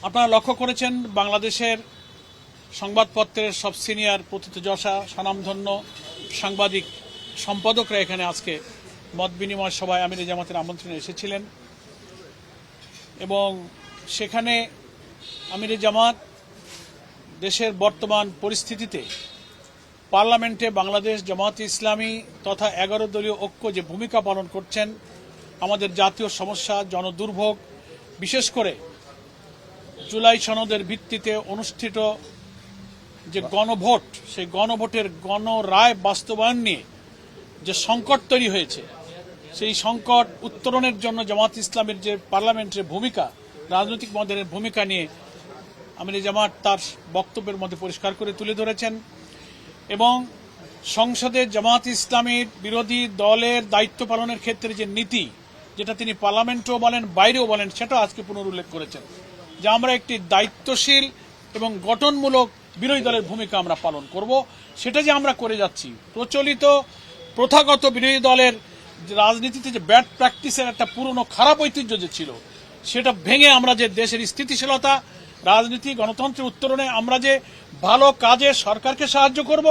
আপনারা লক্ষ্য করেছেন বাংলাদেশের সংবাদপত্রের সব সিনিয়র প্রথিতযশা স্বনামধন্য সাংবাদিক সম্পাদকরা এখানে আজকে মত বিনিময় সভায় আমিরে জামাতের আমন্ত্রণে এসেছিলেন এবং সেখানে আমিরে জামাত দেশের বর্তমান পরিস্থিতিতে পার্লামেন্টে বাংলাদেশ জামাত ইসলামী তথা 11 দলীয় ঐক্য যে ভূমিকা পালন করছেন আমাদের জাতীয় সমস্যা জনদুর্ভোগ বিশেষ করে জুলাই সনদের ভিত্তিতে অনুষ্ঠিত যে গণভোট সেই গণভোটের গণরায় বাস্তবায়ন নিয়ে যে সংকট তৈরি হয়েছে সেই সংকট উত্তরণের জন্য জামাত ইসলামের যে পার্লামেন্টের ভূমিকা রাজনৈতিক মডেলের ভূমিকা নিয়ে আমিরে জামাত তার বক্তব্যের মধ্যে পরিষ্কার করে তুলে ধরেছেন এবং সংসদে জামাত ইসলামীর বিরোধী দলের দায়িত্ব পালনের ক্ষেত্রে যে নীতি যেটা তিনি পার্লামেন্টেও বলেন বাইরেও বলেন সেটাও আজকে পুনরুল্লেখ করেছেন যে আমরা একটি দায়িত্বশীল এবং গঠনমূলক বিরোধী দলের ভূমিকা আমরা পালন করব সেটা যে আমরা করে যাচ্ছি প্রচলিত প্রথাগত বিরোধী দলের রাজনীতিতে যে ব্যাড প্র্যাকটিসের একটা পুরনো খারাপ ঐতিহ্য যে ছিল সেটা ভেঙে আমরা যে দেশের স্থিতিশীলতা রাজনীতি গণতন্ত্রের উত্তরণে আমরা যে ভালো কাজে সরকারকে সাহায্য করব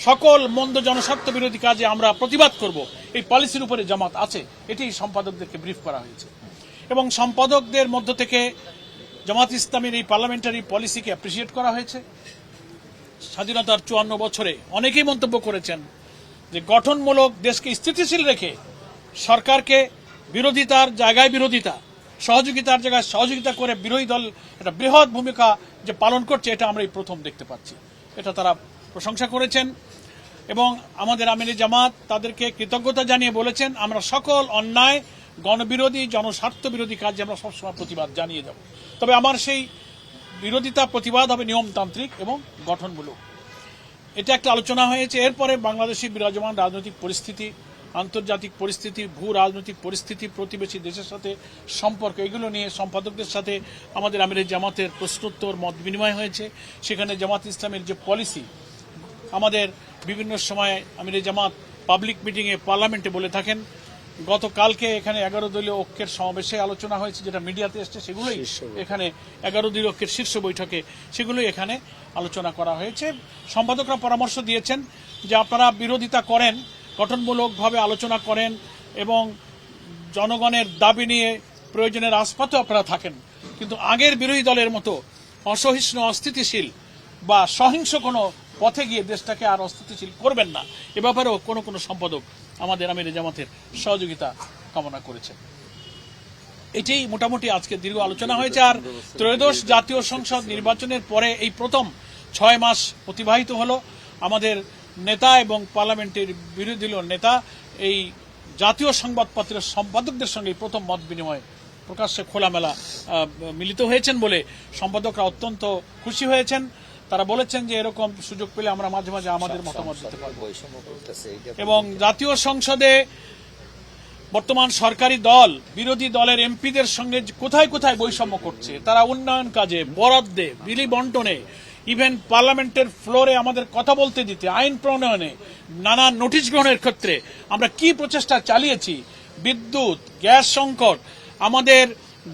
সকল মন্দ জনস্বার্থ বিরোধী কাজে আমরা প্রতিবাদ করব এই পলিসির উপরে জামাত আছে এটি সম্পাদকদেরকে ব্রিফ করা হয়েছে এবং সম্পাদকদের মধ্য থেকে জামাত ইসলামের এই পার্লামেন্টারি পলিসিকে অ্যাপ্রিসিয়েট করা হয়েছে স্বাধীনতার 54 বছরে অনেকেই মন্তব্য করেছেন যে গঠনমূলক দেশকে স্থিতিশীল রেখে সরকারকে বিরোধিতার জায়গায় বিরোধিতা সহযোগিতার জায়গায় সহযোগিতা করে বিরোধী দল একটা বৃহৎ ভূমিকা যে পালন করছে এটা আমরা এই প্রথম দেখতে পাচ্ছি এটা তারা প্রশংসা করেছেন এবং আমাদের আমিরে জামাত তাদেরকে কৃতজ্ঞতা জানিয়ে বলেছেন আমরা সকল অন্যায় গণবিরোধী জনস্বার্থ বিরোধী কাজে আমরা সবসময় প্রতিবাদ জানিয়ে যাব তবে আমার সেই বিরোধিতা প্রতিবাদ হবে নিয়মতান্ত্রিক এবং গঠনমূলক এটা একটা আলোচনা হয়েছে এরপরে বাংলাদেশি বিরাজমান রাজনৈতিক পরিস্থিতি আন্তর্জাতিক পরিস্থিতি ভূ রাজনৈতিক পরিস্থিতি প্রতিবেশী দেশের সাথে সম্পর্ক এগুলো নিয়ে সম্পাদকদের সাথে আমাদের আমিরে জামাতের প্রশ্নোত্তর মত বিনিময় হয়েছে সেখানে জামাত ইসলামের যে পলিসি আমাদের বিভিন্ন সময় আমিরে জামাত পাবলিক মিটিংয়ে পার্লামেন্টে বলে থাকেন গতকালকে এখানে 11 দলীয় ঐক্যের সমাবেশে আলোচনা হয়েছে যেটা মিডিয়াতে এসছে সেগুলোই এখানে 11 দলীয় ঐক্যের শীর্ষ বৈঠকে সেগুলোই এখানে আলোচনা করা হয়েছে সম্পাদকরা পরামর্শ দিয়েছেন যে আপনারা বিরোধিতা করেন গঠনমূলকভাবে আলোচনা করেন এবং জনগণের দাবি নিয়ে প্রয়োজনের আস্পাতেও আপনারা থাকেন কিন্তু আগের বিরোধী দলের মতো অসহিষ্ণু অস্থিতিশীল বা সহিংস কোনো পথে গিয়ে দেশটাকে আর অস্থিতিশীল করবেন না এ ব্যাপারেও কোনো কোনো সম্পাদক আমাদের আমিরে জামাতের সহযোগিতা কামনা করেছেন এটাই মোটামুটি আজকে দীর্ঘ আলোচনা হয়েছে আর ত্রয়োদশ জাতীয় সংসদ নির্বাচনের পরে এই প্রথম 6 মাস অতিবাহিত হলো আমাদের নেতা এবং পার্লামেন্টের বিরোধী দলীয় নেতা এই জাতীয় সংবাদপত্রের সম্পাদকদের সঙ্গে প্রথম মত বিনিময় প্রকাশ্যে খোলামেলা মিলিত হয়েছেন বলে সম্পাদকরা অত্যন্ত খুশি হয়েছেন তারা বলেছেন যে এরকম সুযোগ পেলে আমরা মাঝে মাঝে আমাদের মতামত দিতে পারব এবং জাতীয় সংসদে বর্তমান সরকারি দল বিরোধী দলের এমপিদের সঙ্গে কোথায় কোথায় বৈষম্য করছে তারা উন্নয়ন কাজে বরাদ্দে বিলি বন্টনে ইভেন পার্লামেন্টের ফ্লোরে আমাদের কথা বলতে দিতে আইন প্রণয়নে নানা নোটিশ গ্রহণের ক্ষেত্রে আমরা কি প্রচেষ্টা চালিয়েছি বিদ্যুৎ গ্যাস সংকট আমাদের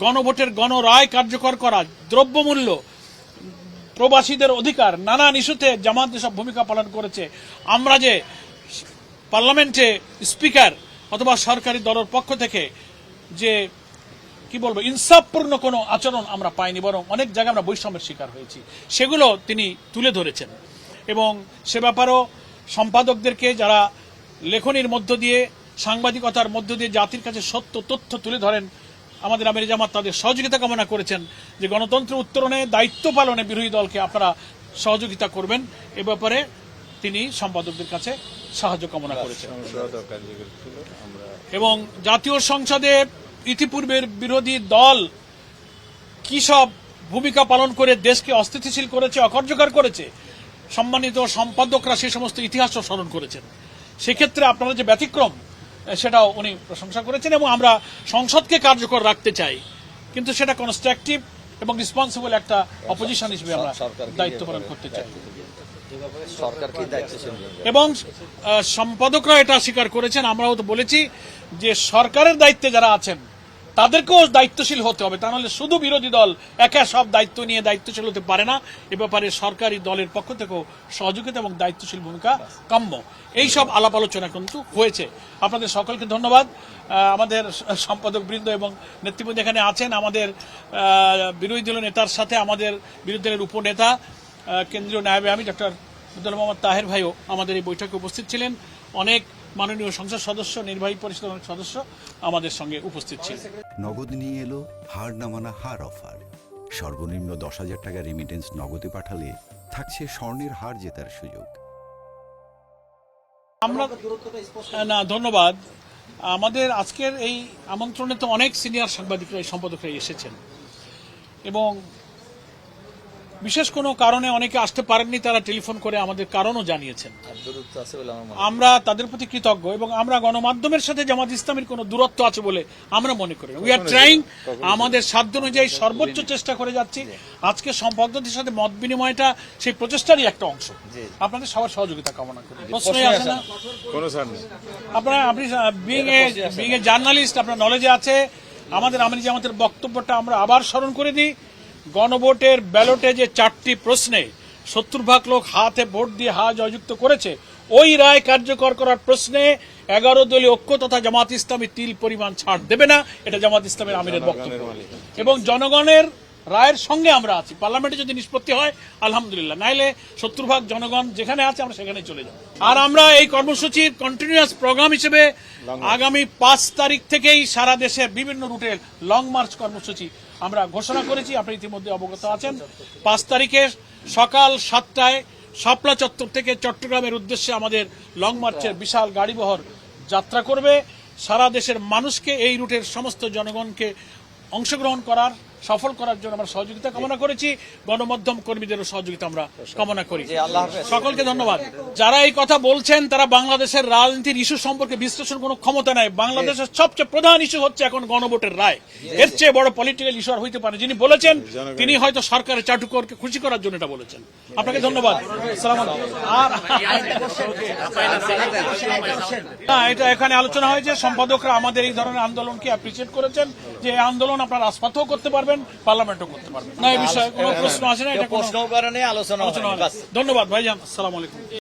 গণভোটের গণরায় কার্যকর করা দ্রব্যমূল্য প্রবাসীদের অধিকার নানান ইস্যুতে জামাত যেসব ভূমিকা পালন করেছে আমরা যে পার্লামেন্টে স্পিকার অথবা সরকারি দলের পক্ষ থেকে যে কি বলবো ইনসাফপূর্ণ কোনো আচরণ আমরা পাইনি বরং অনেক জায়গায় আমরা বৈষম্যের শিকার হয়েছি সেগুলো তিনি তুলে ধরেছেন এবং সে ব্যাপারেও সম্পাদকদেরকে যারা লেখনির মধ্য দিয়ে সাংবাদিকতার মধ্য দিয়ে জাতির কাছে সত্য তথ্য তুলে ধরেন আমাদের আমিরে জামাত তাদের সহযোগিতা কামনা করেছেন যে গণতন্ত্র উত্তরণে দায়িত্ব পালনে বিরোধী দলকে আপনারা সহযোগিতা করবেন এ ব্যাপারে তিনি সম্পাদকদের কাছে সাহায্য কামনা করেছেন এবং জাতীয় সংসদে ইতিপূর্বের বিরোধী দল কি সব ভূমিকা পালন করে দেশকে অস্থিতিশীল করেছে অকার্যকর করেছে সম্মানিত সম্পাদকরা সেই সমস্ত ইতিহাসও স্মরণ করেছেন সেক্ষেত্রে আপনারা যে ব্যতিক্রম সেটাও উনি প্রশংসা করেছেন এবং আমরা সংসদকে কার্যকর রাখতে চাই কিন্তু সেটা কনস্ট্রাকটিভ এবং রেসপন্সিবল একটা অপোজিশন হিসেবে আমরা দায়িত্ব পালন করতে চাই এবং সম্পাদকরা এটা স্বীকার করেছেন আমরাও তো বলেছি যে সরকারের দায়িত্বে যারা আছেন তাদেরকেও দায়িত্বশীল হতে হবে, তা নাহলে শুধু বিরোধী দল একা সব দায়িত্ব নিয়ে দায়িত্বশীল হতে পারে না। এ ব্যাপারে সরকারি দলের পক্ষ থেকেও সহযোগিতা এবং দায়িত্বশীল ভূমিকা কাম্য। এই সব আলাপ আলোচনা কিন্তু হয়েছে। আপনাদের সকলকে ধন্যবাদ। আমাদের সম্পাদক বৃন্দ এবং নেতৃবৃন্দ এখানে আছেন। আমাদের বিরোধী দলীয় নেতার সাথে আমাদের বিরোধী দলের উপনেতা কেন্দ্রীয় নায়েবে আমির ডক্টর আব্দুল মোহাম্মদ তাহের ভাইও আমাদের এই বৈঠকে উপস্থিত ছিলেন। অনেক মাননীয় সংসদ সদস্য, নির্বাহী পরিষদের অনেক সদস্য আমাদের সঙ্গে উপস্থিত ছিলেন। নগদ নিয়ে এলো হার না মানা হার অফার। সর্বনিম্ন 10,000 টাকা রেমিটেন্স নগদে পাঠালে থাকছে স্বর্ণের হার জেতার সুযোগ। আমরা না, ধন্যবাদ। আমাদের আজকের এই আমন্ত্রণে তো অনেক সিনিয়র সাংবাদিকরা, এই সম্পাদকরা এসেছেন এবং বিশেষ কোনো কারণে অনেকে আসতে পারেননি, তারা টেলিফোন করে আমাদের কারণও জানিয়েছেন। আমরা তাদের প্রতি কৃতজ্ঞ এবং আমরা গণমাধ্যমের সাথে জামাত ইসলামের কোনো দূরত্ব আছে বলে আমরা মনে করি। উই আর ট্রাইং, আমাদের সাধ্য অনুযায়ী সর্বোচ্চ চেষ্টা করে যাচ্ছি। আজকে সম্পাদকদের সাথে মত বিনিময়টা সেই প্রচেষ্টারই একটা অংশ। আপনাদের সবার সহযোগিতা কামনা করি। প্রশ্নই আসে না আপনারা, আপনি বিং এ জার্নালিস্ট, আপনার নলেজে আছে। আমাদের আমির জামাতের বক্তব্যটা আমরা আবার স্মরণ করে দিই। গণভোটের ব্যালটে যে 4টি প্রশ্নে 70% লোক হাতে ভোট দিয়ে জয়যুক্ত করেছে, ওই রায় কার্যকর করার প্রশ্নে 11 দলীয় ঐক্য তথা জামাত ইসলামী তিল পরিমাণ ছাড় দেবে না। এটা জামাত ইসলামের আমিরের বক্তব্য এবং জনগণের রায়ের সঙ্গে আমরা আছি। পার্লামেন্টে যদি নিষ্পত্তি হয় আলহামদুলিল্লাহ, নাইলে 70% জনগণ যেখানে আছে আমরা সেখানে চলে যাব। আর আমরা এই কর্মসূচির কন্টিনিউয়াস প্রোগ্রাম হিসেবে আগামী 5 তারিখ থেকেই সারা দেশে বিভিন্ন রুটের লং মার্চ কর্মসূচি আমরা ঘোষণা করেছি। আপনি ইতিমধ্যে অবগত আছেন। 5 তারিখে সকাল 7টায় শাপলা চত্বর থেকে চট্টগ্রামের উদ্দেশ্যে আমাদের লং মার্চের বিশাল গাড়িবহর যাত্রা করবে। সারা দেশের মানুষকে, এই রুটের সমস্ত জনগণকে অংশগ্রহণ করার, সফল করার জন্য আমরা সহযোগিতা কামনা করেছি। গণমাধ্যম কর্মীদেরও সহযোগিতা আমরা কামনা করি। সকলকে ধন্যবাদ। যারা এই কথা বলছেন তারা বাংলাদেশের রাজনীতির ইস্যু সম্পর্কে বিশ্লেষণ কোনো ক্ষমতা নাই। বাংলাদেশের সবচেয়ে প্রধান ইস্যু হচ্ছে এখন গণভোটের রায়। এর চেয়ে বড় পলিটিক্যাল ইস্যু আর হইতে পারে। যিনি বলেছেন তিনি হয়তো সরকারের চাটুকরকে খুশি করার জন্য এটা বলেছেন। আপনাকে ধন্যবাদ। আসসালামু আলাইকুম। আর এটা এখানে আলোচনা হয়েছে, সম্পাদকরা আমাদের এই ধরনের আন্দোলনকে অ্যাপ্রিসিয়েট করেছেন যে এই আন্দোলন আপনারা রাজপথেও করতে পারবেন, পার্লামেন্টও করতে পারবেন। না, এই বিষয়ে কোনো প্রশ্ন আসে না। এটা কোনো প্রশ্ন কারণে আলোচনা। ধন্যবাদ ভাইজান। আসসালামু আলাইকুম।